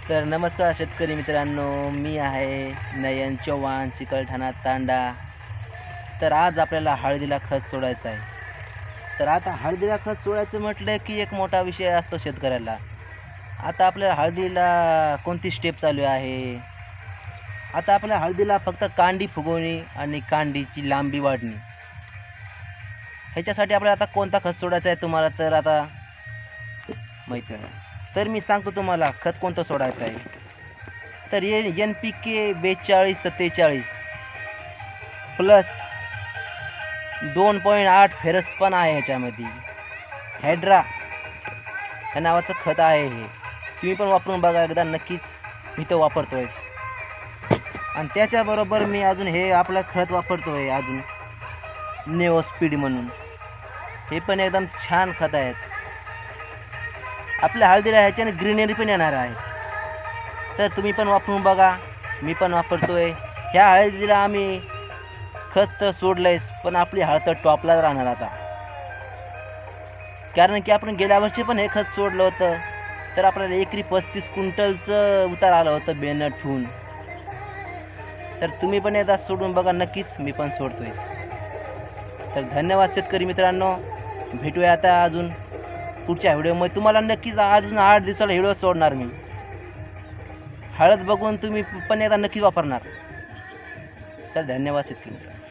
तर नमस्कार शेतकरी मित्रांनो, मी आहे नयन चव्हाण, चिकलठाणा तांडा. तर आज आपल्याला हळदीला खत सोडायचं आहे. तर आता हळदीला खत सोडायचं म्हटलं की एक मोठा विषय असतो शेतकऱ्याला. आता आपल्या हळदीला कोणती स्टेप चालू आहे. आता आपल्या हळदीला फक्त कांडी फुगवणे आणि कांडीची लांबी वाढणे, ह्याच्यासाठी आपल्याला आता कोणता खत सोडायचा आहे तुम्हाला तर आता माहीत आहे. तर मी सांगतो तुम्हाला खत कोणतं सोडायचं आहे. तर NPK 42-47 प्लस 2.8 फेरस पण आहे ह्याच्यामध्ये. हायड्रा ह्या नावाचं खत आहे हे. तुम्ही पण वापरून बघा एकदा नक्कीच. मी तो वापरतोय आणि त्याच्याबरोबर मी अजून हे आपलं खत वापरतोय अजून नेओस्पीड म्हणून. हे पण एकदम छान खत आहेत. आपल्या हळदीला ह्याच्याने ग्रीनरी पण येणार आहे. तर तुम्ही पण वापरून बघा. मी पण वापरतोय. ह्या हळदीला आम्ही खत तर सोडलंयच, पण आपली हळद तर टॉपला राहणार आता. कारण की आपण गेल्या वर्षी पण हे खत सोडलं होतं, तर आपल्याला एकरी 35 क्विंटलचं उतार आलं होतं बेणं ठेवून. तर तुम्ही पण एकदा सोडून बघा नक्कीच. मी पण सोडतोय. तर धन्यवाद शेतकरी मित्रांनो. भेटूया आता अजून पुढच्या व्हिडिओमध्ये. तुम्हाला नक्कीच अजून 8 दिवसाला व्हिडिओ सोडणार मी. हळद बघून तुम्ही पण एकदा नक्कीच वापरणार. तर धन्यवाद शेतकरी मित्रांनो.